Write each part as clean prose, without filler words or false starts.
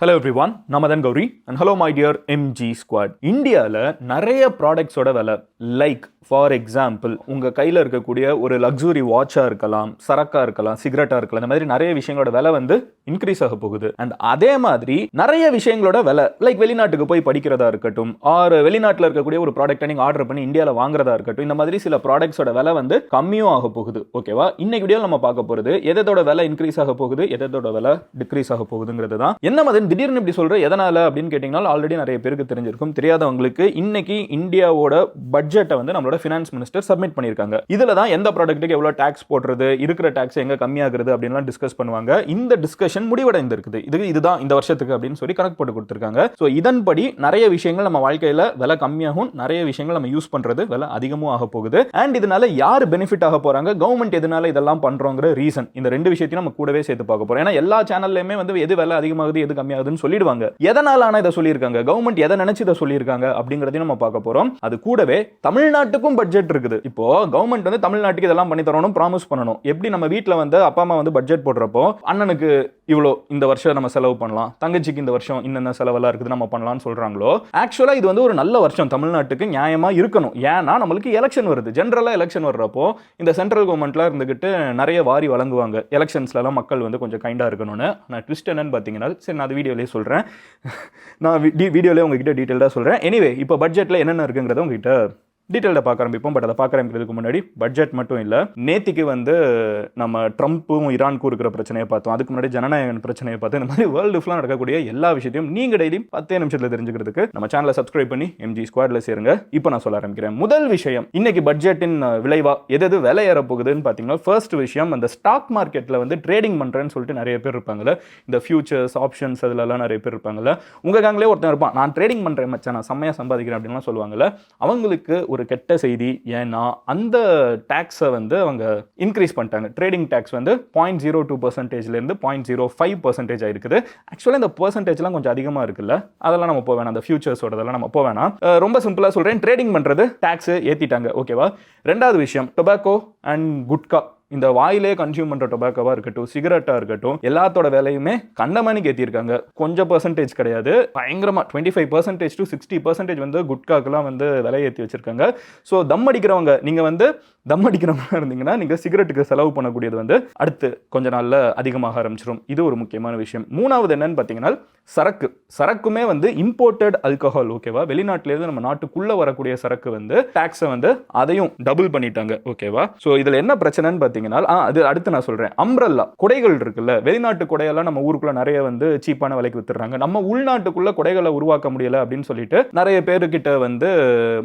Hello everyone, நான் Madan Gowri and hello my dear MG squad. இந்தியாவில் நிறைய ப்ராடக்ட்ஸோட விலை, லைக் ஃபார் எக்ஸாம்பிள் உங்கள் கையில் இருக்கக்கூடிய ஒரு லக்ஸுரி வாட்சாக இருக்கலாம், சரக்காக இருக்கலாம், சிகரெட்டாக இருக்கலாம், இந்த மாதிரி நிறைய விஷயங்களோட விலை வந்து இன்க்ரீஸ் ஆக போகுது. அண்ட் அதே மாதிரி நிறைய விஷயங்களோட விலை, லைக் வெளிநாட்டுக்கு போய் படிக்கிறதா இருக்கட்டும், ஆர் வெளிநாட்டில் இருக்கக்கூடிய ஒரு ப்ராடக்ட்டை நீங்கள் ஆர்டர் பண்ணி இந்தியாவில் வாங்குறதா இருக்கட்டும், இந்த மாதிரி சில ப்ராடக்ட்ஸோட விலை வந்து கம்மியும் ஆக போகுது. ஓகேவா? இன்னைக்கு வீடியோவில் நம்ம பார்க்க போகிறது எதோட விலை இன்க்ரீஸ் ஆக போகுது, எதோட விலை டிக்ரீஸ் ஆக போகுதுங்கிறது தான். என்ன மதன் திடீர்னு இப்படி சொல்ற, எதனால அப்படின்னு கேட்டீங்கன்னா ஆல்ரெடி நிறைய பேருக்கு தெரிஞ்சிருக்கும். தெரியாதவங்களுக்கு இன்னைக்கு இந்தியாவோட பட்ஜெட்டை வந்து நம்மளோட ஃபினான்ஸ் மினிஸ்டர் சப்மிட் பண்ணியிருக்காங்க. இதுல தான் எந்த ப்ராடக்ட்டுக்கு எவ்வளவு டாக்ஸ் போடுறது, இருக்கிற டாக்ஸ் எங்க கம்மியாகிறது அப்படின்லாம் டிஸ்கஸ் பண்ணுவாங்க. இந்த டிஸ்கஷன் முடிவடைந்திருக்குது. இதுதான் இந்த வருஷத்துக்கு அப்படின்னு சொல்லி கணக்கு போட்டு கொடுத்திருக்காங்க. ஸோ இதன்படி நிறைய விஷயங்கள் நம்ம வாழ்க்கையில விலை கம்மியாகும், நிறைய விஷயங்கள் நம்ம யூஸ் பண்றது விலை அதிகமும் ஆக போகுது. அண்ட் இதனால யார் பெனிஃபிட் ஆக போறாங்க, கவர்மெண்ட் எதனால இதெல்லாம் பண்றோங்கிற ரீசன், இந்த ரெண்டு விஷயத்தையும் நம்ம கூடவே சேர்த்து பார்க்க போறோம். ஏன்னா எல்லா சேனல்லையுமே வந்து எது விலை அதிகமாகுது எது கம்மியாகுதுன்னு சொல்லிடுவாங்க. எதனால ஆனா இதை சொல்லியிருக்காங்க, கவர்மெண்ட் எதை நினைச்சு இதை சொல்லியிருக்காங்க அப்படிங்கறதையும் நம்ம பார்க்க போறோம். அது கூடவே தமிழ்நாட்டுக்கும் பட்ஜெட் இருக்குது. இப்போ கவர்மெண்ட் வந்து தமிழ்நாட்டுக்கு இதெல்லாம் பண்ணி தரணும், ப்ராமிஸ் பண்ணணும். எப்படி நம்ம வீட்டில் வந்து அப்பா அம்மா வந்து பட்ஜெட் போடுறப்போ அண்ணனுக்கு இவ்வளோ இந்த வருஷம் நம்ம செலவு பண்ணலாம், தங்கச்சிக்கு இந்த வருஷம் இன்னென்ன செலவெல்லாம் இருக்குது நம்ம பண்ணலாம்னு சொல்றாங்களோ, ஆக்சுவலா இது வந்து ஒரு நல்ல வருஷம் தமிழ்நாட்டுக்கு நியாயமா இருக்கணும். ஏன்னா நம்மளுக்கு எலெக்ஷன் வருது. ஜென்ரலா எலெக்ஷன் வர்றப்போ இந்த சென்ட்ரல் கவர்மெண்ட்ல இருந்துகிட்டு நிறைய வாரி வழங்குவாங்க. எலெக்ஷன்ஸ்ல எல்லாம் மக்கள் வந்து கொஞ்சம் கைண்டா இருக்கணும்னு. நான் ட்விஸ்ட் என்னன்னு பார்த்தீங்கன்னா, சரி நான் அது வீடியோலேயே சொல்றேன், நான் வீடியோலேயே உங்ககிட்ட டீட்டெயிலாக சொல்றேன். எனிவே இப்போ பட்ஜெட்ல என்னென்ன இருக்குங்கிறத உங்ககிட்ட டீட்டெயிலாக பார்க்க ஆரம்பிப்போம். பட் அதை பார்க்க ஆரம்பிக்கிறதுக்கு முன்னாடி பட்ஜெட் மட்டும் இல்லை, நேத்திக்கு வந்து நம்ம ட்ரம்ப்பும் ஈரானுக்கும் இருக்கிற பிரச்சனையை பார்த்தோம், அதுக்கு முன்னாடி ஜனநாயகன் பிரச்சனையை பார்த்தோம். இந்த மாதிரி வேர்ல்டு ஃபுல்லாக நடக்கக்கூடிய எல்லா விஷயத்தையும் நீங்கள் டெய்லி 10 நிமிஷத்தில் தெரிஞ்சுக்கிறதுக்கு நம்ம சேனலை சப்ஸ்கிரைப் பண்ணி எம்ஜி ஸ்குவாட்ல சேருங்க. இப்போ நான் சொல்ல ஆரம்பிக்கிறேன். முதல் விஷயம், இன்னைக்கு பட்ஜெட்டின் விளைவா எது விலை ஏற போகுதுன்னு பார்த்தீங்கன்னா, ஃபர்ஸ்ட் விஷயம், அந்த ஸ்டாக் மார்க்கெட்டில் வந்து ட்ரேடிங் பண்ணுறேன்னு சொல்லிட்டு நிறைய பேர் இருப்பாங்கல்ல, இந்த ஃபியூச்சர்ஸ் ஆப்ஷன்ஸ் அதிலெல்லாம் நிறைய பேர் இருப்பாங்கல்ல. உங்கள் காங்களே ஒருத்தன் இருப்பான், நான் ட்ரேடிங் பண்ணுறேன் மச்சான், நான் செம்மையாக சம்பாதிக்கிறேன் அப்படின்லாம் சொல்லுவாங்கல்ல. அவங்களுக்கு ஒரு கெட்ட செய்தி. ஏன்னா அந்த டாக்ஸை வந்து அவங்க இன்க்ரீஸ் பண்ணிட்டாங்க. ட்ரேடிங் டாக்ஸ் வந்து 0.02%லேருந்து 0.05% ஆயிருக்குது. ஆக்சுவலாக இந்த பெர்சன்டேஜ்லாம் கொஞ்சம் அதிகமாக இருக்குல்ல, அதெல்லாம் நம்ம போக வேணாம். அந்த ஃபியூச்சர்ஸோடதெல்லாம் நம்ம போக வேணாம். ரொம்ப சிம்பிளாக சொல்கிறேன், ட்ரேடிங் பண்ணுறது டாக்ஸ் ஏற்றிட்டாங்க. ஓகேவா? ரெண்டாவது விஷயம், டொபாக்கோ அண்ட் குட்கா, இந்த வாயிலே கன்சியூம் பண்ற டொபாக்கோவா இருக்கட்டும், சிகரெட்டா இருக்கட்டும், எல்லாத்தோட விலையுமே கண்டமானிக்கு ஏற்றிருக்காங்க. கொஞ்சம் பெர்சன்டேஜ் கிடையாது, பயங்கரமா 25% to 60% வந்து குட்காக்கெல்லாம் வந்து விலை ஏற்றி வச்சிருக்காங்க. ஸோ தம் அடிக்கிறவங்க, நீங்க வந்து தம் அடிக்கிறவங்க இருந்தீங்கன்னா நீங்க சிகரெட்டுக்கு செலவு பண்ணக்கூடியது வந்து அடுத்து கொஞ்ச நாள்ல அதிகமாக ஆரம்பிச்சிடும். இது ஒரு முக்கியமான விஷயம். மூணாவது என்னன்னு பார்த்தீங்கன்னா, சரக்குமே வந்து இம்போர்ட்டட் ஆல்கஹால். ஓகேவா? வெளிநாட்டிலேருந்து நம்ம நாட்டுக்குள்ள வரக்கூடிய சரக்கு வந்து டாக்ஸை வந்து அதையும் டபுள் பண்ணிட்டாங்க. ஓகேவா? ஸோ இதுல என்ன பிரச்சனைன்னு பார்த்தீங்கன்னா, அது அடுத்து நான் சொல்றேன். அம்ப்ரெல்லா குடைகள் இருக்குல்ல, வெளிநாட்டு குடையெல்லாம் நம்ம ஊருக்குள்ள நிறைய வந்து சீப்பான விலைக்கு வித்துறாங்க. நம்ம உள்நாட்டுக்குள்ள குடைகளை உருவாக்க முடியல அப்படின்னு சொல்லிட்டு நிறைய பேருக்கிட்ட வந்து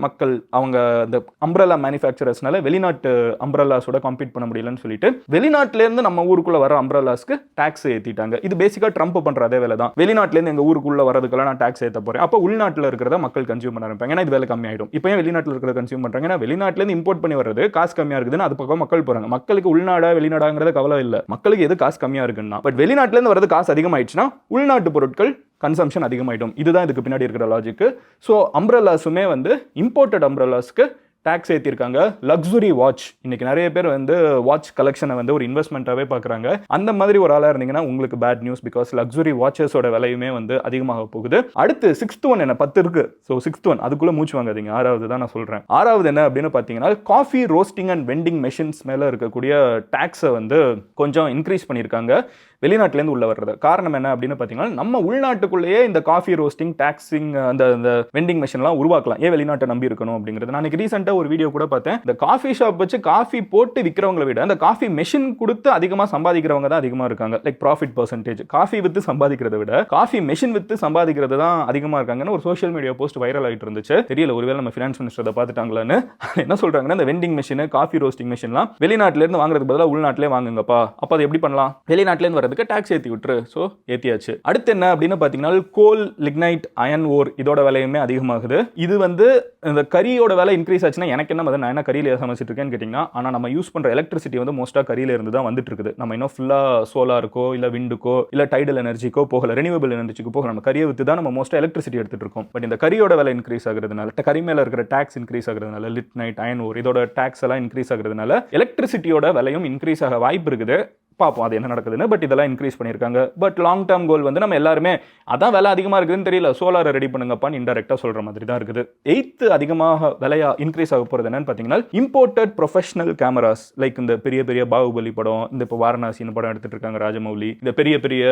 மக்கள் அவங்க அந்த அம்ப்ரெல்லா மேனுஃபேக்சரர்ஸ்னால வெளிநாட்டு அம்ப்ரெல்லாஸோட கம்பீட் பண்ண முடியலன்னு சொல்லிட்டு வெளிநாட்டுல இருந்து நம்ம ஊருக்குள்ள வர அம்ப்ரெல்லாஸ்க்கு டாக்ஸ் ஏத்திட்டாங்க. இது பேசிக்கா ட்ரம்ப் பண்ற அதே வேலை தான். வெளிநாட்டுல இருந்து எங்க ஊருக்குள்ள வரதுக்கெல்லாம் நான் டாக்ஸ் ஏத்த போறேன், அப்ப உள்நாட்டுல இருக்கிறத மக்கள் கன்சியூம் பண்ண ஆரம்பிப்பாங்க. ஏன்னா இது விலை கம்மி ஆயிடும். இப்போ ஏன் வெளிநாட்டுல இருக்கிறத கன்சியூம் பண்றாங்க? ஏன்னா வெளிநாட்டுல இருந்து இம்போர்ட் பண்ணி வர்றது காசு கம்மியா இருக்குதுன்னு அது பக்கம் மக்கள் போறாங்க. மக்களுக்கு உள்நாடா வெளிநாடாங்கிறத கவலை இல்லை, மக்களுக்கு எது காசு கம்மியா இருக்குன்னா. பட் வெளிநாட்டுல இருந்து வரது காசு அதிகமாயிடுச்சுன்னா உள்நாட்டு பொருட்கள் கன்சம்ஷன் அதிகமாயிடும். இதுதான் இதுக்கு பின்னாடி இருக்கிற லாஜிக். ஸோ அம்ப்ரெல்லாஸுமே வந்து இம்போர்ட்டட் அம்ப்ரெல்லாஸ்க்கு டாக்ஸ் ஏற்றிருக்காங்க. லக்ஸுரி வாட்ச், இன்னைக்கு நிறைய பேர் வந்து வாட்ச் கலெக்ஷனை வந்து ஒரு இன்வெஸ்ட்மெண்ட்டாகவே பார்க்குறாங்க. அந்த மாதிரி ஒரு ஆளாக இருந்தீங்கன்னா உங்களுக்கு பேட் நியூஸ், பிகாஸ் லக்ஸுரி வாட்சஸோட விலையுமே வந்து அதிகமாக போகுது. அடுத்து 6th ஒன் என்ன, 10 இருக்கு. ஸோ 6th ஒன் அதுக்குள்ளே மூச்சு வாங்காதீங்க, 6வது தான் நான் சொல்கிறேன். 6வது என்ன அப்படின்னு பார்த்தீங்கன்னா, coffee roasting and vending machines மேலே இருக்கக்கூடிய டாக்ஸை வந்து கொஞ்சம் இன்க்ரீஸ் பண்ணியிருக்காங்க வெளிநாட்டிலேருந்து உள்ள வர்றது. காரணம் என்ன அப்படின்னு பார்த்தீங்கன்னா, நம்ம உள்நாட்டுக்குள்ளேயே இந்த காஃபி ரோஸ்டிங் டாக்ஸிங் அந்த வெண்டிங் மெஷின்லாம் உருவாக்கலாம். ஏன் வெளிநாட்டை நம்பி இருக்கணும் அப்படிங்கிறது. நான் ரீசெண்டாக ஒரு வீடியோ கூட பார்த்தேன், இந்த காஃபி ஷாப் வச்சு காஃபி போட்டு விற்கிறவங்களை விட அந்த காஃபி மெஷின் கொடுத்து அதிகமாக சம்பாதிக்கிறவங்க தான் அதிகமாக இருக்காங்க. Like profit percentage coffee with சம்பாதிக்கிறத விட காஃபி மெஷின் வித்து சம்பாதிக்கிறது தான் அதிகமாக இருக்காங்கன்னு ஒரு சோஷியல் மீடியா போஸ்ட் வைரல் ஆகிட்டு இருந்துச்சு. தெரியல, ஒருவேளை நம்ம ஃபினான்ஸ் மினிஸ்டர் அதை பார்த்துட்டாங்களான்னு. என்ன சொல்றாங்கன்னா, இந்த வெண்டிங் மெஷின் காஃபி ரோஸ்டிங் மெஷின்லாம் வெளிநாட்டிலேருந்து வாங்குறதுக்கு பதிலாக உள்நாட்டிலே வாங்குங்கப்பா. அப்போ அது எப்படி பண்ணலாம்? வெளிநாட்டிலேருந்து வரதுக்கு டாக்ஸ் ஏற்றி விட்டுரு. ஸோ ஏற்றியாச்சு. அடுத்து என்ன அப்படின்னு பார்த்தீங்கன்னா, கோல், லிக்னைட், அயன் ஓர் இதோட விலையுமே அதிகமாகுது. இது வந்து இந்த கரியோட விலை இன்க்ரீஸ் ஆச்சுன்னா எனக்கு என்ன மதம், நான் என்ன கரியில சமைச்சிட்டு இருக்கேன்னு கேட்டிங்கன்னா, ஆனால் நம்ம யூஸ் பண்ணுற எலக்ட்ரிசிட்டி வந்து மோஸ்ட்டாக கரியில இருந்து தான் வந்துட்டு இருக்குது. நம்ம இன்னும் ஃபுல்லாக சோலாருக்கோ இல்லை விண்டுக்கோ இல்லை டைடல் எனர்ஜிக்கோ போகல, ரெனியூவபிள் எனர்ஜிக்கோ போகல. நம்ம கரியை வித்து தான் நம்ம மோஸ்ட்டாக எலக்ட்ரிசிட்டி எடுத்துட்டு இருக்கோம். பட் இந்த கரியோட விலை இன்க்ரீஸ் ஆகுறதுனால, கரி மேல இருக்கிற டாக்ஸ் இன்க்ரீஸ் ஆகுறதுனால, லிக்னைட், அயன் ஓர் இதோட டாக்ஸ் எல்லாம் இன்க்ரீஸ் ஆகுறதுனால எலக்ட்ரிசிட்டியோட விலையும் இன்க்ரீஸ் ஆக வாய்ப்பு இருக்குது. பார்ப்போம் அது என்ன நடக்குதுன்னு. பட் இதெல்லாம் இன்க்ரீஸ் பண்ணியிருக்காங்க. பட் லாங் டேர்ம் கோல் வந்து நம்ம எல்லாருமே அதான் விலை அதிகமாக இருக்குதுன்னு தெரியல, சோலாரை ரெடி பண்ணுங்கப்பான்னு இன்டெரக்டாக சொல்கிற மாதிரி தான் இருக்குது. 8th அதிகமாக விலையா இன்க்ரீஸ் ஆக போகிறது என்னன்னு பார்த்தீங்கன்னா, இம்போர்ட்டட் ப்ரொஃபஷனல் கேமராஸ். லைக் இந்த பெரிய பெரிய பாகுபலி படம், இந்த இப்போ வாரணாசின்னு படம் எடுத்துட்டு இருக்காங்க ராஜமௌலி, இந்த பெரிய பெரிய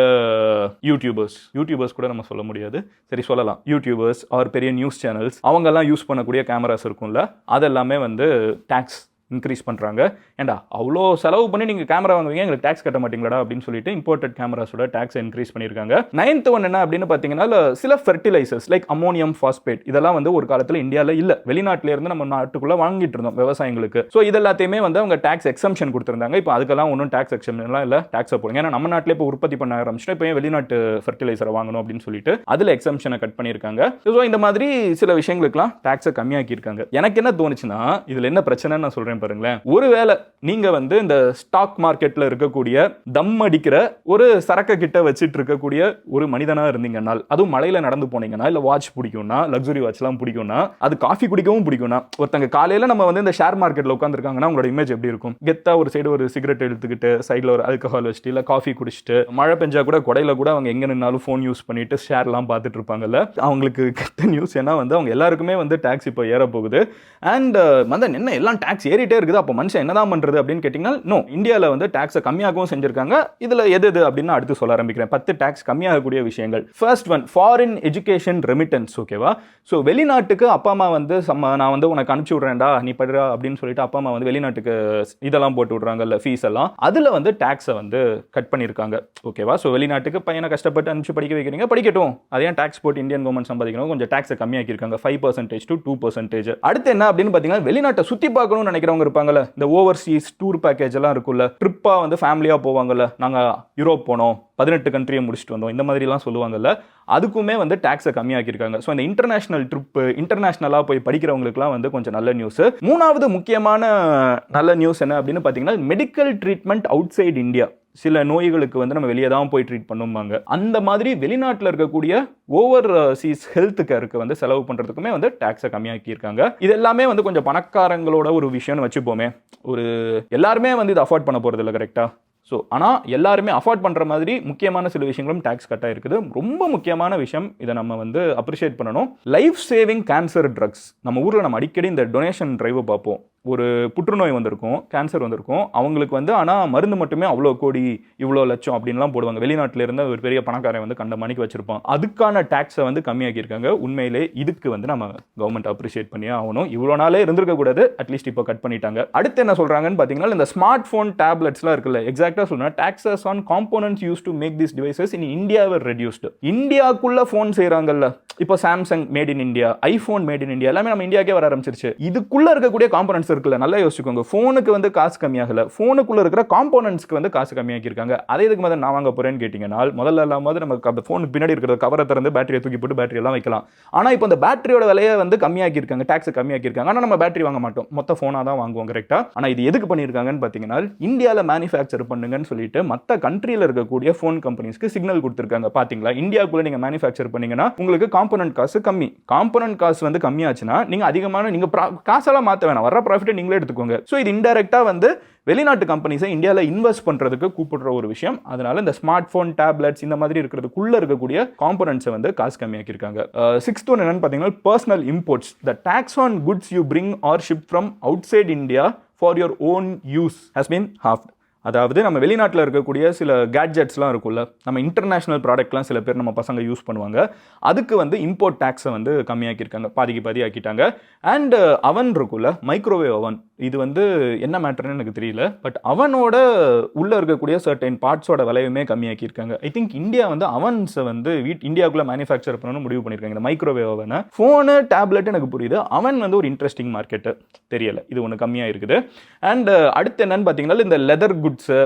யூடியூபர்ஸ் கூட நம்ம சொல்ல முடியாது, சரி சொல்லலாம், யூடியூபர்ஸ் ஆர் பெரிய நியூஸ் சேனல்ஸ் அவங்கெல்லாம் யூஸ் பண்ணக்கூடிய கேமராஸ் இருக்கும்ல, அதெல்லாமே வந்து டேக்ஸ் இன்க்ரீஸ் பண்ணுறாங்க. ஏண்டா அவ்வளோ செலவு பண்ணி நீங்கள் கேமரா வாங்குவீங்க, எங்களுக்கு டேக்ஸ் கட்ட மாட்டீங்களா அப்படின்னு சொல்லிட்டு இம்போர்ட்டட் கேமராஸோட டேக்ஸை இன்க்ரீஸ் பண்ணியிருக்காங்க. 9th ஒன் என்ன அப்படின்னு பார்த்தீங்கன்னா, சில ஃபெர்டிலைசர்ஸ் லைக் அமோனியம் ஃபாஸ்பேட் இதெல்லாம் வந்து ஒரு காலத்தில் இந்தியாவில் இல்லை, வெளிநாட்டிலேருந்து நம்ம நாட்டுக்குள்ளே வாங்கிட்டு இருந்தோம் விவசாயிகளுக்கு. ஸோ இதெல்லாத்தையுமே வந்து அவங்க டேக்ஸ் எக்ஸம்ஷன் கொடுத்துருந்தாங்க. இப்போ அதுக்கெல்லாம் ஒன்றும் டேக்ஸ் எக்ஸம்ஷன்லாம் இல்லை, டேக்ஸை போடுங்க. ஏன்னா நம்ம நாட்டிலே இப்போ உற்பத்தி பண்ண ஆரம்பிச்சுட்டு இப்போ வெளிநாட்டு ஃபெர்டிலைசரை வாங்கணும் அப்படின்னு சொல்லிட்டு அதில் எக்ஸம்ஷனை கட் பண்ணியிருக்காங்க. ஸோ இந்த மாதிரி சில விஷயங்களுக்குலாம் டேக்ஸை கம்மியாக்கியிருக்காங்க. எனக்கு என்ன தோணுச்சுன்னா, இதில் என்ன பிரச்சனைன்னு நான் சொல்கிறேன் பாருங்களேன். ஒருவேளை நீங்க வந்து இந்த ஸ்டாக் மார்க்கெட்ல இருக்கக்கூடிய தம் அடிக்கிற ஒரு சரக்கு கிட்ட வச்சிட்டு இருக்கக்கூடிய ஒரு மனிதனா இருந்தீங்கன்னா, அதுவும் மலையில நடந்து போனீங்கன்னா, இல்ல வாட்ச் பிடிக்கும்னா, லக்ஸுரி வாட்ச் எல்லாம் பிடிக்கும்னா, அது காஃபி குடிக்கவும் பிடிக்கும்னா, ஒருத்தங்க காலையில நம்ம வந்து இந்த ஷேர் மார்க்கெட்ல உட்காந்துருக்காங்கன்னா உங்களோட இமேஜ் எப்படி இருக்கும்? கெத்தா ஒரு சைடு ஒரு சிகரெட் எடுத்துக்கிட்டு சைட்ல ஒரு ஆல்கஹால் வச்சுட்டு இல்ல காஃபி குடிச்சிட்டு, மழை பெஞ்சா கூட கொடையில கூட அவங்க எங்க நின்னாலும் போன் யூஸ் பண்ணிட்டு ஷேர்லாம் பார்த்துட்டு இருப்பாங்கல்ல, அவங்களுக்கு கெட்ட நியூஸ். ஏன்னா வந்து அவங்க எல்லாருக்குமே வந்து டாக்ஸ் இப்போ ஏற போகுது. அண்ட் வந்து என்ன எல்லாம் டாக்ஸ் ஏறிட்டே இருக்குது, அப்போ மனுஷன் என்னதான் பண்றது அப்படின்னு கேட்டீங்கன்னா, நோ, இந்தியாவில் வந்து டாக்ஸை கம்மியாகவும் செஞ்சிருக்காங்க. இதுல எது அப்படின்னு அடுத்து சொல்ல ஆரம்பிக்கிறேன். 10 டாக்ஸ் கம்மியாகக்கூடிய விஷயங்கள். First one, foreign education remittance. ஓகேவா? ஸோ வெளிநாட்டுக்கு அப்பா அம்மா வந்து நான் வந்து உனக்கு அனுப்பிச்சு விடுறேன்டா நீ படுறா அப்படின்னு சொல்லிட்டு அப்பா அம்மா வந்து வெளிநாட்டுக்கு இதெல்லாம் போட்டு விடுறாங்கல்ல, ஃபீஸ் எல்லாம், அதுல வந்து டாக்ஸை வந்து கட் பண்ணியிருக்காங்க. ஓகேவா? ஸோ வெளிநாட்டுக்கு பையனை கஷ்டப்பட்டு அனுப்பிச்சு படிக்க வைக்கிறீங்க, படிக்கட்டும், அதே டாக்ஸ் போட்டு இந்தியன் கவர்மெண்ட் சம்பாதிக்கணும், கொஞ்சம் டாக்ஸை கம்மியாக்கியிருக்காங்க 5% to 2%. அடுத்து என்ன அப்படின்னு பார்த்தீங்கன்னா, வெளிநாட்டை சுற்றி பார்க்கணும்னு நினைக்கிறவங்க இருப்பாங்கல்ல, இந்த ஓவர்சீஸ் டூர் பேக்கேஜ் எல்லாம் இருக்குல்ல, ட்ரிப்பா வந்து ஃபேமிலியா போவாங்கல்ல, நாங்க யூரோப் போனோம் 18 கண்ட்ரியை முடிச்சுட்டு வந்தோம், இந்த மாதிரிலாம் சொல்லுவாங்கல்ல, அதுக்குமே வந்து டாக்ஸை கம்மியாக்கியிருக்காங்க. ஸோ இந்த இன்டர்நேஷனல் ட்ரிப்பு, இன்டர்நேஷனலாக போய் படிக்கிறவங்களுக்குலாம் வந்து கொஞ்சம் நல்ல நியூஸ். மூணாவது முக்கியமான நல்ல நியூஸ் என்ன அப்படின்னு பார்த்தீங்கன்னா, medical treatment outside India. சில நோய்களுக்கு வந்து நம்ம வெளியே தான் போய் ட்ரீட் பண்ணுவாங்க, அந்த மாதிரி வெளிநாட்டில் இருக்கக்கூடிய ஓவர் சீஸ் ஹெல்த் கேருக்கு வந்து செலவு பண்ணுறதுக்குமே வந்து டாக்ஸை கம்மியாக்கியிருக்காங்க. இது எல்லாமே வந்து கொஞ்சம் பணக்காரங்களோட ஒரு விஷயம்னு வச்சுப்போமே, ஒரு எல்லாருமே வந்து இதை அஃபோர்ட் பண்ண போகிறது இல்லை, கரெக்டாக? ஸோ ஆனால் எல்லாருமே அஃபோர்ட் பண்ணுற மாதிரி முக்கியமான சில விஷயங்களும் டேக்ஸ் கட்டாக இருக்குது. ரொம்ப முக்கியமான விஷயம், இதை நம்ம வந்து அப்ரிஷியேட் பண்ணணும். Life saving cancer drugs. நம்ம ஊரில் நம்ம அடிக்கடி இந்த டொனேஷன் டிரைவை பார்ப்போம். ஒரு புற்றுநோய் வந்திருக்கும், கேன்சர் வந்திருக்கும், அவங்களுக்கு வந்து ஆனால் மருந்து மட்டுமே அவ்வளோ கோடி இவ்வளோ லட்சம் அப்படின்லாம் போடுவாங்க. வெளிநாட்டில் இருந்து ஒரு பெரிய பணக்காரன் வந்து கண்ட மணிக்கு வச்சிருப்பான். அதுக்கான டேக்ஸை வந்து கம்மியாக்கியிருக்காங்க. உண்மையிலே இதுக்கு வந்து நம்ம கவர்மெண்ட் அப்ரிஷியேட் பண்ணியே ஆகணும். இவ்வளோ நாளே இருந்திருக்கக்கூடாது, அட்லீஸ்ட் இப்போ கட் பண்ணிட்டாங்க. அடுத்து என்ன சொல்கிறாங்கன்னு பார்த்தீங்கன்னா, இந்த ஸ்மார்ட் ஃபோன் டேப்லெட்ஸ்லாம் இருக்குல்ல, எக்ஸாக்டாக சொன்னா taxes on components use to make this devices in India were reduced. இந்தியாவுக்குள்ள ஃபோன் செய்கிறாங்கல்ல, இப்போ Samsung made in India, iPhone made in India, எல்லாமே நம்ம இந்தியாக்கே வர ஆரம்பிச்சிருச்சு. இதுக்குள்ள இருக்கக்கூடிய காம்போனன்ட்ஸ் இருக்குல்ல, நல்லா யோசிச்சுக்கோங்க. ஃபோனுக்கு வந்து காசு கம்மியாகல, ஃபோனுக்குள்ள இருக்கிற காம்போனன்ட்ஸ்க்கு வந்து காசு கம்மியாக்கியிருக்காங்க. அதே இதுக்கு முதல்ல நான் வாங்க போறேன்னு கேட்டீங்கன்னா, முதல்ல இல்லாமல் நமக்கு ஃபோனுக்கு பின்னாடி இருக்கிற கவரை திறந்து பேட்டரியை தூக்கி போட்டு பேட்டரி எல்லாம் வைக்கலாம். ஆனால் இப்போ இந்த பேட்டரியோட விலையை வந்து கம்மியாக்கியிருக்காங்க, டாக்ஸ் கம்மியாக்கியிருக்காங்க. ஆனால் நம்ம பேட்டரி வாங்க மாட்டோம், மொத்த ஃபோனாக தான் வாங்குவோம், கரெக்டா? ஆனால் இது எதுக்கு பண்ணியிருக்காங்கன்னு பார்த்தீங்கன்னா, இந்தியாவில் மேனுஃபேக்சர் பண்ணுங்கன்னு சொல்லிட்டு மற்ற கண்ட்ரியில் இருக்கக்கூடிய ஃபோன் கம்பெனிஸ்க்கு சிக்னல் கொடுத்துருக்காங்க. பார்த்தீங்களா, இந்தியாவுக்குள்ள நீங்கள் மேனுஃபேக்சர் பண்ணீங்கன்னா உங்களுக்கு காம்போனன்ட் காசு கம்மி. காம்போனன்ட் காசு வந்து கம்மியாச்சுன்னா நீங்கள் அதிகமான நீங்கள் காசெல்லாம் மாற்ற வேணாம், வர ப்ராஃபிட்டை நீங்களே எடுத்துக்கோங்க. ஸோ இது இன்டைரக்டா வந்து வெளிநாட்டு கம்பெனிஸை இந்தியாவில் இன்வெஸ்ட் பண்றதுக்கு கூப்பிடுற ஒரு விஷயம். அதனால இந்த ஸ்மார்ட் போன், டேப்லெட்ஸ் இந்த மாதிரி இருக்கிறதுக்குள்ள இருக்கக்கூடிய காம்போனன்ட்ஸை வந்து காசு கம்மியாக்கியிருக்காங்க. 6th ஒன் என்னன்னு பார்த்தீங்கன்னா, personal imports. The tax on goods you bring or ship from outside India for your own use has been halved. அதாவது நம்ம வெளிநாட்டில் இருக்கக்கூடிய சில கேட்ஜெட்ஸ்லாம் இருக்குல்ல, நம்ம இன்டர்நேஷனல் ப்ராடக்ட்லாம் சில பேர் நம்ம பசங்க யூஸ் பண்ணுவாங்க, அதுக்கு வந்து இம்போர்ட் டேக்ஸை வந்து கம்மியாக்கியிருக்காங்க, பாதி ஆக்கிட்டாங்க. அண்ட் அவன் இருக்குல்ல, மைக்ரோவேவ் அவன், இது வந்து என்ன மேட்டர்னு எனக்கு தெரியல, பட் அவனோட உள்ள இருக்கக்கூடிய சர்டைன் பார்ட்ஸோட விலையுமே கம்மியாக்கியிருக்காங்க. ஐ திங்க் இந்தியா வந்து அவன்ஸை வந்து இந்தியாவுக்குள்ள மேனுஃபேக்சர் பண்ணணும்னு முடிவு பண்ணியிருக்காங்க. இந்த மைக்ரோவேவ் அவனை, ஃபோனு டேப்லெட் எனக்கு புரியுது, அவன் வந்து ஒரு இன்ட்ரெஸ்டிங் மார்க்கெட்டு, தெரியல, இது ஒன்று கம்மியாக இருக்குது. அண்ட் அடுத்து என்னன்னு பார்த்தீங்கன்னா, இந்த leather goods,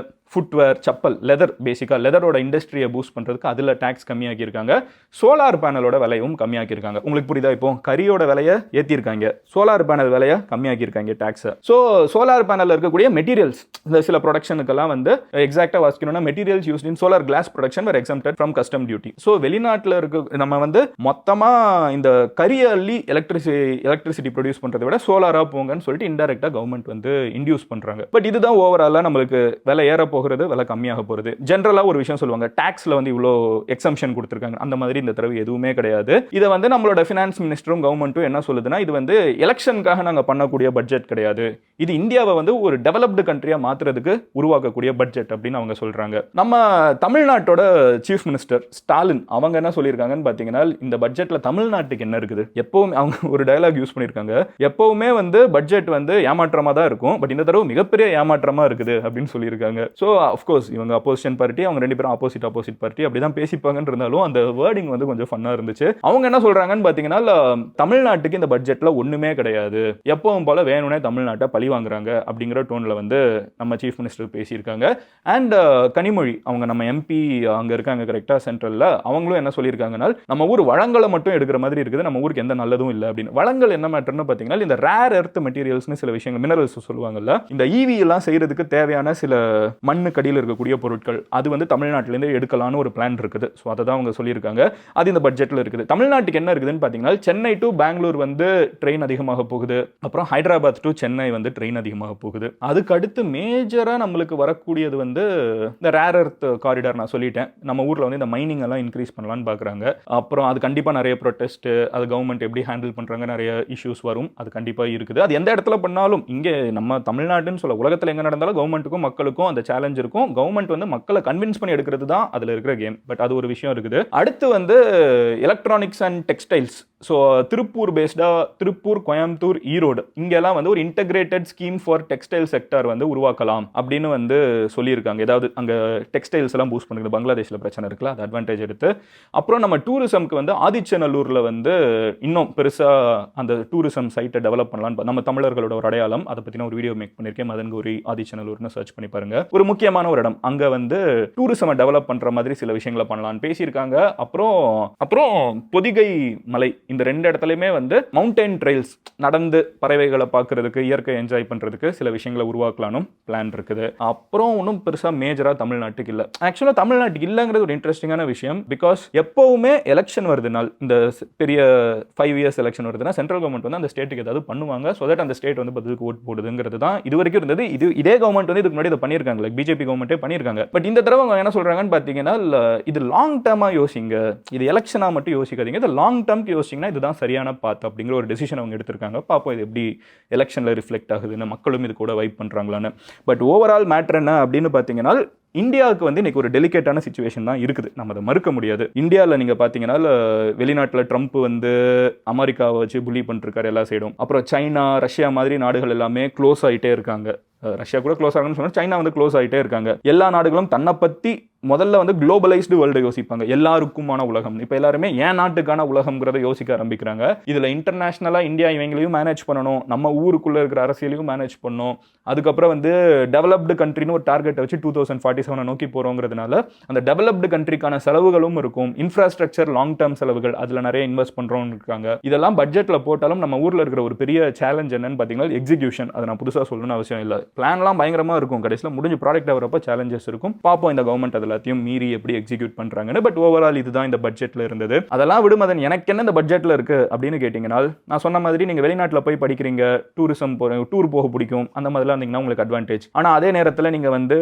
footwear, chappal, leather, பேசிக்காக லெதரோட இண்டஸ்ட்ரியை பூஸ்ட் பண்ணுறதுக்கு அதில் டேக்ஸ் கம்மியாக்கியிருக்காங்க. சோலார் பேனலோட விலையும் கம்மியாக்கியிருக்காங்க. உங்களுக்கு புரியுதா? இப்போ கரியோட விலையை ஏற்றிருக்காங்க, சோலார் பேனல் விலையை கம்மியாக்கியிருக்காங்க டேக்ஸை. ஸோ சோலார் பேனலில் இருக்கக்கூடிய மெட்டீரியல்ஸ், இந்த சில ப்ரொடக்ஷனுக்கெல்லாம் வந்து எக்ஸாக்டாக வாசிக்கணும்னா, materials used in solar glass production were exempted from custom duty. So வெளிநாட்டில் இருக்க நம்ம வந்து மொத்தமாக இந்த கரியை அள்ளி எலக்ட்ரிசிட்டி ப்ரொடியூஸ் பண்ணுறதை விட சோலாராக போங்கன்னு சொல்லிட்டு இன்டெரக்டாக கவர்மெண்ட் வந்து இன்டியூஸ் பண்ணுறாங்க. பட் இதுதான் ஓவராலாக நம்மளுக்கு விலை ஏற போகிறது, விலை கம்மியாக போகிறது. ஜென்ரலாக ஒரு விஷயம் சொல்லுவாங்க, டாக்ஸில் வந்து இவ்வளோ எக்ஸம்ஷன் கொடுத்துருக்காங்க, அந்த மாதிரி இந்த தடவை எதுவுமே கிடையாது. இதை வந்து நம்மளோட ஃபினான்ஸ் மினிஸ்டரும் கவர்மெண்ட்டும் என்ன சொல்லுதுன்னா, இது வந்து எலெக்ஷனுக்காக நாங்கள் பண்ணக்கூடிய பட்ஜெட் கிடையாது, இது இந்தியாவை வந்து ஒரு டெவலப்டு கண்ட்ரியாக மாற்றுறதுக்கு உருவாக்கக்கூடிய பட்ஜெட் அப்படின்னு அவங்க சொல்கிறாங்க. நம்ம தமிழ்நாட்டோட சீஃப் மினிஸ்டர் ஸ்டாலின் அவங்க என்ன சொல்லியிருக்காங்கன்னு பார்த்தீங்கன்னா, இந்த பட்ஜெட்டில் தமிழ்நாட்டுக்கு என்ன இருக்குது, எப்பவும் அவங்க ஒரு டயலாக் யூஸ் பண்ணியிருக்காங்க, எப்பவுமே வந்து பட்ஜெட் வந்து ஏமாற்றமாக தான் இருக்கும், பட் இந்த தடவை மிகப்பெரிய ஏமாற்றமாக இருக்குது அப்படின்னு சொல்லியிருக்காங்க. ஸோ அஃப்கோர்ஸ் இவங்க அப்போசிஷன் பார்ட்டி, அவங்க ரெண்டு பேரும் ஆப்போசிட் பார்ட்டி அப்படி தான் பேசிப்பாங்கன்னு இருந்தாலும் அந்த வேர்டிங் வந்து கொஞ்சம் ஃபன்னாக இருந்துச்சு. அவங்க என்ன சொல்கிறாங்கன்னு பார்த்தீங்கன்னா, தமிழ்நாட்டுக்கு இந்த பட்ஜெட்டில் ஒன்றுமே கிடையாது, எப்பவும் போல வேணும்னே தமிழ்நாட்டை பழி வாங்குறாங்க அப்படிங்கிற டோனில் வந்து நம்ம சீஃப் மினிஸ்டர் பேசியிருக்காங்க. அண்ட் கனிமொழி அவங்க நம்ம எம்பி அங்கே இருக்காங்க கரெக்டாக சென்ட்ரலில், அவங்களும் என்ன சொல்லியிருக்காங்கன்னா, நம்ம ஊர் வளங்களை மட்டும் எடுக்கிற மாதிரி இருக்குது, நம்ம ஊருக்கு எந்த நல்லதும் இல்லை அப்படின்னு. வளங்கள் என்ன மேட்டர்னு பார்த்தீங்கன்னா, இந்த ரேர் எர்த் மெட்டீரியல்ஸ்னு சில விஷயங்கள், மினரல்ஸ் சொல்லுவாங்கல்ல, இந்த ஈவி எல்லாம் செய்யறதுக்கு தேவையான சில மண்ணுக்கு அடியில் இருக்கக்கூடிய பொருட்கள், அது வந்து தமிழ்நாட்டிலேருந்து எடுக்கலான்னு ஒரு பிளான் இருக்குது. ஸோ அதை தான் அவங்க சொல்லியிருக்காங்க, அது இந்த பட்ஜெட்டில் இருக்குது. தமிழ்நாட்டுக்கு என்ன இருக்குதுன்னு பார்த்தீங்கன்னா, சென்னை டு பெங்களூர் வந்து ட்ரெயின் அதிகமாக போகுது, அப்புறம் ஹைதராபாத் டு சென்னை வந்து ட்ரெயின் அதிகமாக போகுது. அதுக்கு அடுத்து மேஜராக நம்மளுக்கு வரக்கூடியது வந்து இந்த ரேர் எர்த் காரிடார். நான் சொல்லிட்டேன், நம்ம ஊரில் வந்து இந்த மைனிங் எல்லாம் இன்க்ரீஸ் பண்ணலான்னு பார்க்குறாங்க. அப்புறம் அது கண்டிப்பாக நிறைய ப்ரொட்டஸ்ட், அது கவர்மெண்ட் எப்படி ஹேண்டில் பண்ணுறாங்க, நிறைய இஷ்யூஸ் வரும், அது கண்டிப்பாக இருக்குது. அது எந்த இடத்துல பண்ணாலும், இங்கே நம்ம தமிழ்நாட்டுன்னு சொல்ல, உலகத்தில் எங்கே நடந்தாலும் கவர்மெண்ட்டுக்கும் மக்களுக்கும் அந்த சேலஞ்ச் இருக்கும். கவர்மெண்ட் வந்து மக்களை கன்வின்ஸ் பண்ணி எடுக்கிறது தான் அதில் இருக்கிற கேம். பட் அது ஒரு விஷயம் இருக்குது. அடுத்து வந்து electronics and textiles. So Tiruppur பேஸ்டாக, திருப்பூர், கோயம்புத்தூர், ஈரோடு இங்கெல்லாம் வந்து ஒரு integrated scheme for textile sector வந்து உருவாக்கலாம் அப்படின்னு வந்து சொல்லியிருக்காங்க. ஏதாவது அங்கே டெக்ஸ்டைல்ஸ் எல்லாம் பூஸ்ட் பண்ணுறது, பங்களாதேஷில் பிரச்சனை இருக்குல்ல, அது அட்வான்டேஜ் எடுத்து. அப்புறம் நம்ம டூரிசம்க்கு வந்து ஆதிச்சநல்லூரில் வந்து இன்னும் பெருசாக அந்த டூரிசம் சைட்டை டெவலப் பண்ணலான்னு, நம்ம தமிழர்களோட ஒரு அடையாளம், அதை பற்றின ஒரு வீடியோ மேக் பண்ணியிருக்கேன், மதன்கௌரி ஆதிச்சநல்லூர்னு சர்ச் பண்ணி பாருங்க. ஒரு முக்கியமான ஒரு இடம், அங்கே வந்து டூரிசமை டெவலப் பண்ணுற மாதிரி சில விஷயங்களை பண்ணலான்னு பேசியிருக்காங்க. அப்புறம் பொதிகை மலை, இந்த ரெண்டு இடத்துலையுமே வந்து மவுண்டைன் ட்ரெயில்ஸ், நடந்து பறவைகளை பார்க்கறதுக்கு, இயற்கை என்ஜாய் பண்ணுறதுக்கு சில விஷயங்களை உருவாக்கலானும் பிளான் இருக்குது. அப்புறம் ஒன்றும் பெருசாக மேஜராக தமிழ்நாட்டுக்கு இல்லை. ஆக்சுவலாக தமிழ்நாட்டுக்கு இல்லைங்கிறது ஒரு இன்ட்ரெஸ்டிங்கான விஷயம். பிகாஸ் எப்போவுமே எலெக்ஷன் வருதுனால், இந்த பெரிய 5 years எலெக்ஷன் வருதுன்னா சென்ட்ரல் கவர்மெண்ட் வந்து அந்த ஸ்டேட்டுக்கு ஏதாவது பண்ணுவாங்க, ஸோ தட் அந்த ஸ்டேட் வந்து பதிலுக்கு ஓட் போடுதுங்கிறது தான் இது வரைக்கும் இருந்தது. இதே கவர்மெண்ட் வந்து இதுக்கு முன்னாடி இதை பண்ணியிருக்காங்க, லைக் பிஜேபி கவர்மெண்ட்டே பண்ணியிருக்காங்க. பட் இந்த தடவை அவங்க என்ன சொல்கிறாங்கன்னு பார்த்தீங்கன்னா, இது லாங் டேர்மாக யோசிங்க, இது எலெக்ஷனாக மட்டும் யோசிக்காதீங்க, இது லாங் டேர்ம்க்கு யோசிங்கன்னா இதுதான் சரியான பாத் அப்படிங்கிற ஒரு டெசிஷன் அவங்க எடுத்திருக்காங்க. பார்ப்போம் இது எப்படி எலெக்ஷனில் ரிஃப்ளெக்ட் ஆகுதுன்னு, மக்களும் இது கூட வைப் பண்ணுறாங்களான்னு. பட் ஓவரால் மேட்டர் என்ன அப்படின்னு பார்த்தீங்கன்னா, இந்தியாவுக்கு வந்து இன்னைக்கு ஒரு டெலிகேட்டான சிச்சுவேஷன் தான் இருக்குது, நம்ம அதை மறுக்க முடியாது. இந்தியாவில் நீங்கள் பார்த்தீங்கன்னா, வெளிநாட்டில் ட்ரம்ப் வந்து அமெரிக்காவை வச்சு புள்ளி பண்ணிருக்காரு எல்லா சைடும். அப்புறம் சைனா, ரஷ்யா மாதிரி நாடுகள் எல்லாமே க்ளோஸ் ஆகிட்டே இருக்காங்க. ரஷ்யா கூட க்ளோஸ் ஆகணும்னு சொன்னால் சைனா வந்து க்ளோஸ் ஆகிட்டே இருக்காங்க. எல்லா நாடுகளும் தன்னை பற்றி முதல்ல வந்து குளோபலைஸ்டு வேர்ல்டு யோசிப்பாங்க, எல்லாருக்குமான உலகம். இப்போ எல்லாருமே ஏன் நாட்டுக்கான உலகம்ங்கிறத யோசிக்க ஆரம்பிக்கிறாங்க. இதில் இன்டர்நேஷனலாக இந்தியா இவங்களையும் மேனேஜ் பண்ணணும், நம்ம ஊருக்குள்ளே இருக்கிற அரசியலையும் மேனேஜ் பண்ணணும். அதுக்கப்புறம் வந்து டெவலப்டு கண்ட்ரின்னு ஒரு டார்கெட்டை வச்சு 2047 நோக்கி போகிறோங்கிறதுனால அந்த டெவலப்டு கண்ட்ரிக்கான செலவுகளும் இருக்கும். இன்ஃப்ராஸ்ட்ரக்சர் லாங் டேர்ம் செலவுகள், அதில் நிறைய இன்வெஸ்ட் பண்ணுறோம்னு இருக்காங்க. இதெல்லாம் பட்ஜெட்டில் போட்டாலும் நம்ம ஊரில் இருக்கிற ஒரு பெரிய சேலஞ்ச் என்னன்னு பார்த்தீங்கன்னா எக்ஸிக்யூஷன். அதை நான் புதுசாக சொல்லணும்னு அவசியம் இல்லை. பிளான்லாம் பயங்கரமாக இருக்கும், கடைசியில் முடிஞ்சு ப்ராடக்ட் ஆகிறப்ப சேலஞ்சஸ் இருக்கும். பார்ப்போம் இந்த கவர்மெண்ட் அதில் எல்லாத்தையும் மீறி எப்படி எக்ஸிக்யூட் பண்றாங்கன்னு. பட் ஓவரால் இதுதான் இந்த பட்ஜெட்ல இருந்தது. அதெல்லாம் விடுமதன், எனக்கு என்ன இந்த பட்ஜெட்ல இருக்கு அப்படின்னு கேட்டீங்கன்னா, நான் சொன்ன மாதிரி நீங்க வெளிநாட்டில் போய் படிக்கிறீங்க, டூரிசம் போறீங்க, டூர் போக பிடிக்கும், அந்த மாதிரிலாம் இருந்தீங்கன்னா உங்களுக்கு அட்வான்டேஜ். ஆனால் அதே நேரத்தில் நீங்க வந்து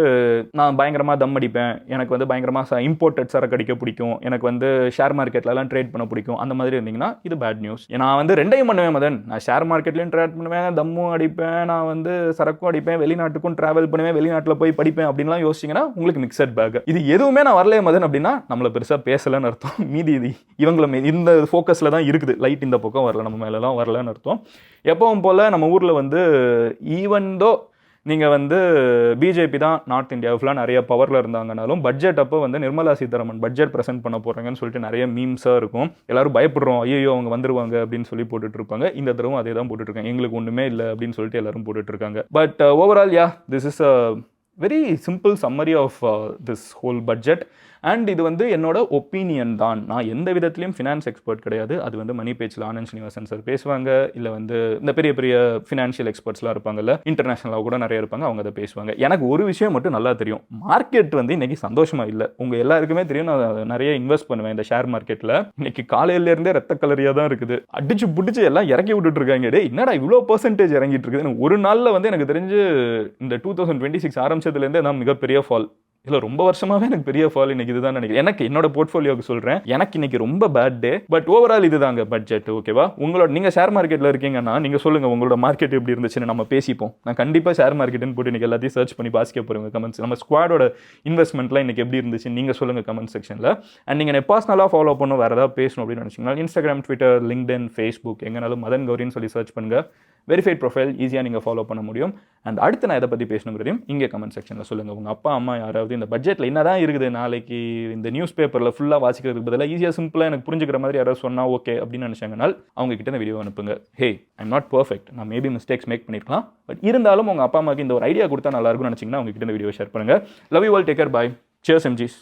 நான் பயங்கரமா தம் அடிப்பேன், எனக்கு வந்து பயங்கரமா இம்போர்ட்டட் சரக்கு அடிக்க பிடிக்கும், எனக்கு வந்து ஷேர் மார்க்கெட்லாம் ட்ரேட் பண்ண பிடிக்கும், அந்த மாதிரி இருந்தீங்கன்னா இது பேட் நியூஸ். நான் வந்து ரெண்டையும் பண்ணுவேன் மதன், நான் ஷேர் மார்க்கெட்லையும் ட்ரேட் பண்ணுவேன், தம்மும் அடிப்பேன், நான் வந்து சரக்கும் அடிப்பேன், வெளிநாட்டுக்கும் டிராவல் பண்ணுவேன், வெளிநாட்டில் போய் படிப்பேன் அப்படின்லாம் யோசிச்சிங்கன்னா உங்களுக்கு மிக்சட் பேக். இது எதுவுமே நான் வரலையே மதன் அப்படின்னா நம்மளை பெருசாக பேசலன்னு அர்த்தம். மீதி இவங்களை இந்த ஃபோக்கஸில் தான் இருக்குது, லைட் இந்த பக்கம் வரல, நம்ம மேலெலாம் வரலன்னு அர்த்தம். எப்பவும் போல் நம்ம ஊரில் வந்து ஈவன் தோ நீங்கள் வந்து பிஜேபி தான் நார்த் இந்தியா ஃபுல்லாக நிறைய பவரில் இருந்தாங்கனாலும் பட்ஜெட் அப்போ வந்து நிர்மலா சீதாராமன் பட்ஜெட் ப்ரெசென்ட் பண்ண போகிறாங்கன்னு சொல்லிட்டு நிறைய மீம்ஸாக இருக்கும். எல்லாரும் பயப்படுறோம், ஐயோ அவங்க வந்துருவாங்க அப்படின்னு சொல்லி போட்டுட்டு இருப்பாங்க. இந்த தடவை அதே தான் போட்டுட்ருக்காங்க, எங்களுக்கு ஒன்றுமே இல்லை அப்படின்னு சொல்லிட்டு எல்லாரும் போட்டுட்ருக்காங்க. But overall this is a very simple summary of this whole budget. And இது வந்து என்னோட ஒப்பீனியன் தான். நான் எந்த விதத்திலையும் ஃபினான்ஸ் எக்ஸ்பர்ட் கிடையாது. அது வந்து மணி பேஜில் ஆனந்த் ஸ்ரீனிவாசன் சார் பேசுவாங்க, இல்லை வந்து இந்த பெரிய பெரிய ஃபினான்ஷியல் எக்ஸ்பர்ட்ஸ்லாம் இருப்பாங்கல்ல, இன்டர்நேஷனலாக கூட நிறைய இருப்பாங்க, அவங்க அதை பேசுவாங்க. எனக்கு ஒரு விஷயம் மட்டும் நல்லா தெரியும், மார்க்கெட் வந்து இன்னைக்கு சந்தோஷமா இல்லை. உங்கள் எல்லாருக்குமே தெரியும், நான் நிறைய இன்வெஸ்ட் பண்ணுவேன் இந்த ஷேர் மார்க்கெட்டில். இன்னைக்கு காலையிலேருந்தே ரத்த கலரியாக தான் இருக்குது. அடிச்சு பிடிச்சி எல்லாம் இறக்கி விட்டுட்டு இருக்காங்க. டே என்னடா இவ்வளோ பர்சன்டேஜ் இறங்கிட்டு இருக்குது. ஒரு நாளில் வந்து எனக்கு தெரிஞ்சு இந்த 2026 ஆரம்பிச்சதுலேருந்தே தான் மிகப்பெரிய ஃபால். இல்லை ரொம்ப வருஷமாகவே எனக்கு பெரிய ஃபால் இன்னைக்கு இதுதான் நினைக்கிறேன். எனக்கு என்னோட போர்ட்ஃபோலியோக்கு சொல்கிறேன், எனக்கு இன்னைக்கு ரொம்ப பேட் டே. பட் ஓவரால் இதுதாங்க பட்ஜெட். ஓகேவா? உங்களோட நீங்கள் ஷேர் மார்க்கெட்டில் இருக்கீங்கன்னா நீங்கள் சொல்லுங்கள் உங்களோட மார்க்கெட் எப்படி இருந்துச்சுன்னு நம்ம பேசிப்போம். நான் கண்டிப்பாக ஷேர் மார்க்கெட்டுன்னு போட்டு இன்னைக்கு எல்லாத்தையும் சர்ச் பண்ணி பாசிக்க போகிறேன் கமெண்ட்ஸ். நம்ம ஸ்குவாடோட இன்வெஸ்ட்மெண்ட்லாம் இன்னைக்கு எப்படி இருந்துச்சு நீங்கள் சொல்லுங்கள் கமெண்ட் செக்ஷனில். அண்ட் நீங்கள் பர்சனலாக ஃபாலோ பண்ணணும், வேறு ஏதாவது பேசணும் அப்படின்னு நினச்சிங்கன்னா இன்ஸ்டாகிராம், ட்விட்டர், லிங்க்டின், ஃபேஸ்புக் எங்கனாலும் மதன் கௌரின்னு சொல்லி சர்ச் பண்ணுங்கள். வெரிஃபைட் ப்ரொஃபைல் ஈஸியாக நீங்கள் ஃபாலோ பண்ண முடியும். அண்ட் அடுத்து நான் எதை பற்றி பேசணுங்கிறதையும் இங்கே கமெண்ட் செக்ஷனில் சொல்லுங்கள். உங்கள் அப்பா அம்மா யாராவது இந்த பட்ஜெட்டில் என்ன தான் இருக்குது, நாளைக்கு இந்த நியூஸ் பேப்பரில் ஃபுல்லாக வாசிக்கிறதுக்கு பதிலாக ஈஸியாக சிம்பிளாக எனக்கு புரிஞ்சுக்கிற மாதிரி யாராவது சொன்னால் ஓகே அப்படின்னு நினச்சாங்கனால் அவங்க கிட்ட இந்த வீடியோ அனுப்புங்க. ஹே, ஐம் நாட் பர்ஃபெக்ட், நான் மேபி மிஸ்டேக்ஸ் மேக் பண்ணியிருக்கலாம், பட் இருந்தாலும் உங்கள் அப்பா அம்மாவுக்கு இந்த ஒரு ஐடியா கொடுத்தா நல்லா இருக்கும்னு நினச்சிங்கன்னா அவங்க கிட்ட இந்த வீடியோ ஷேர் பண்ணுங்கள். Love you all, take care, bye, cheers எம்ஜிஸ்.